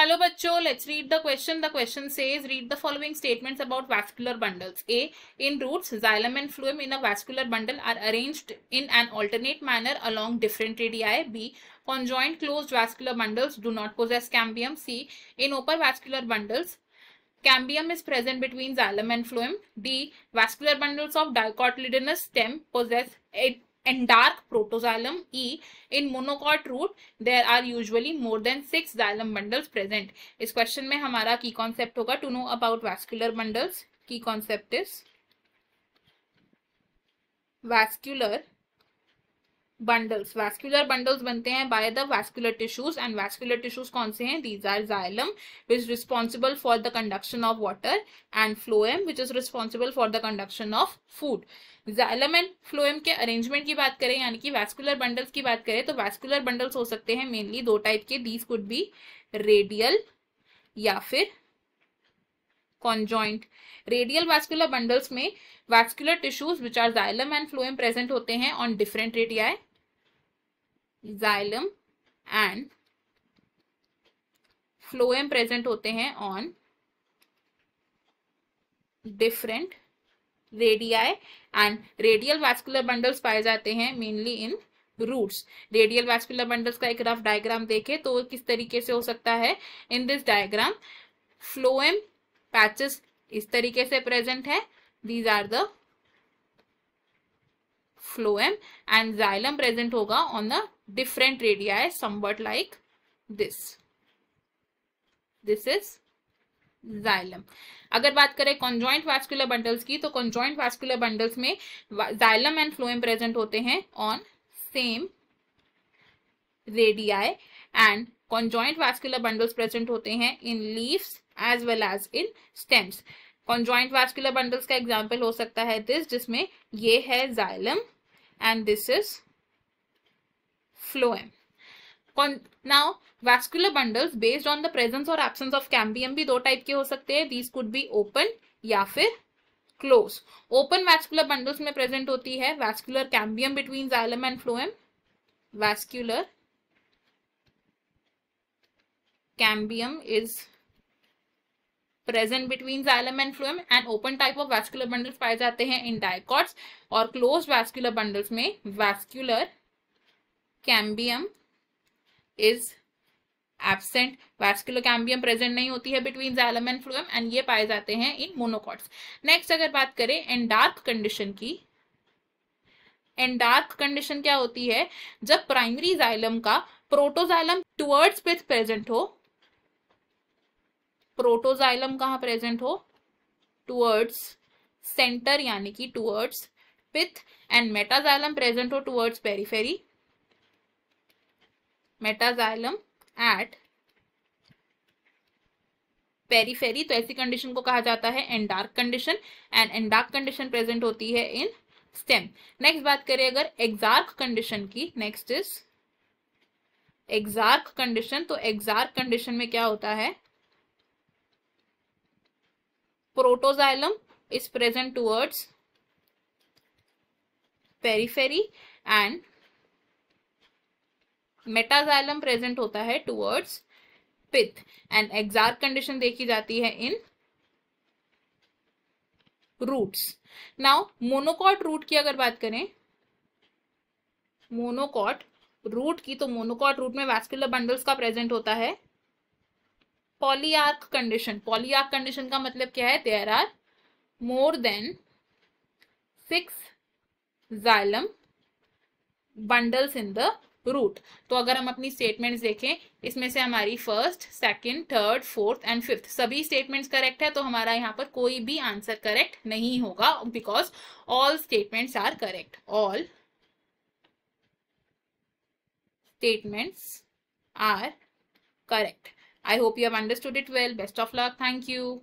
Hello bachcho, let's read the question. The question says, read the following statements about vascular bundles. A. In roots, xylem and phloem in a vascular bundle are arranged in an alternate manner along different radii. B. Conjoint closed vascular bundles do not possess cambium. C. In open vascular bundles, cambium is present between xylem and phloem. D. Vascular bundles of dicotyledonous stem possess endark protoxylem. E. In monocot root there are usually more than 6 xylem bundles present. इस question में हमारा key concept होगा to know about vascular bundles. Key concept is vascular bundles बनते हैं by the vascular tissues. And vascular tissues कौन से हैं? These are xylem which is responsible for the conduction of water and phloem which is responsible for the conduction of food. Xylem and phloem के arrangement की बात करें यानी कि vascular bundles की बात करें तो वैस्कुलर बंडल्स हो सकते हैं मेनली दो टाइप के. दीज कुड बी रेडियल या फिर कॉन्जॉइंट. रेडियल वैस्कुलर बंडल्स में vascular tissues which are xylem and phloem present होते हैं on different radii. Xylem and phloem present होते हैं on different radii. And radial vascular bundles पाए जाते हैं mainly in roots. Radial vascular bundles का एक रफ डायग्राम देखें तो किस तरीके से हो सकता है. In this diagram phloem patches इस तरीके से प्रेजेंट है. These are the phloem and xylem present होगा on the different radii somewhat like this. This is xylem. अगर बात करें कॉन्जॉइंट वैस्कुलर बंडल्स की तो कॉन्जॉइंट वैस्कुलर बंडल्स में जाइलम एंड फ्लोएम प्रेजेंट होते हैं on same radii. And conjoint vascular bundles present होते हैं in leaves as well as in stems. Conjoint vascular bundles का एग्जाम्पल हो सकता है दिस, जिसमें ये है xylem and this is phloem. Now vascular bundles based on the presence और एब्सेंस ऑफ कैम्बियम भी दो टाइप के हो सकते हैं. दीज कुड बी ओपन या फिर क्लोज. ओपन वैस्कुलर बंडल्स में प्रेजेंट होती है vascular cambium between xylem and phloem. Vascular cambium is present between xylem and phloem. And open type of vascular bundles पाए जाते हैं इन डाइकॉट्स. और क्लोज वैस्कुलर बंडल्स में vascular cambium is absent. Vascular cambium present नहीं होती है between xylem and phloem and ये पाए जाते हैं इन मोनोकॉट्स. नेक्स्ट अगर बात करें एंडार्क कंडीशन की. एंडार्क कंडीशन क्या होती है? जब प्राइमरी जाइलम का प्रोटोजाइलम टुवर्ड्स पिथ प्रेजेंट हो. प्रोटोजाइलम कहां प्रेजेंट हो? टुवर्ड्स सेंटर यानी कि towards pith. And metaxylem present हो towards periphery. Metaxylem at periphery. तो ऐसी कंडीशन को कहा जाता है endarch condition. And endarch condition present होती है इन स्टेम. नेक्स्ट बात करें अगर एक्सार्क कंडीशन की. Next is exarch condition. तो एक्सार्क कंडीशन में क्या होता है? Protoxylem is present towards periphery and metaxylem present होता है टुवर्ड्स पिथ. एंड एक्सार्क कंडीशन देखी जाती है इन रूट्स. नाउ मोनोकॉट रूट की अगर बात करें, मोनोकॉट रूट की, तो मोनोकॉट रूट में वैस्कुलर बंडल्स का प्रेजेंट होता है पॉलीआर्क कंडीशन. पॉलीआर्क कंडीशन का मतलब क्या है? There are more than 6 xylem bundles in the root. तो अगर हम अपनी स्टेटमेंट्स देखें इसमें से हमारी first, second, third, fourth and fifth सभी स्टेटमेंट्स करेक्ट है. तो हमारा यहाँ पर कोई भी आंसर करेक्ट नहीं होगा because all statements are correct. All statements are correct. I hope you have understood it well. Best of luck. Thank you.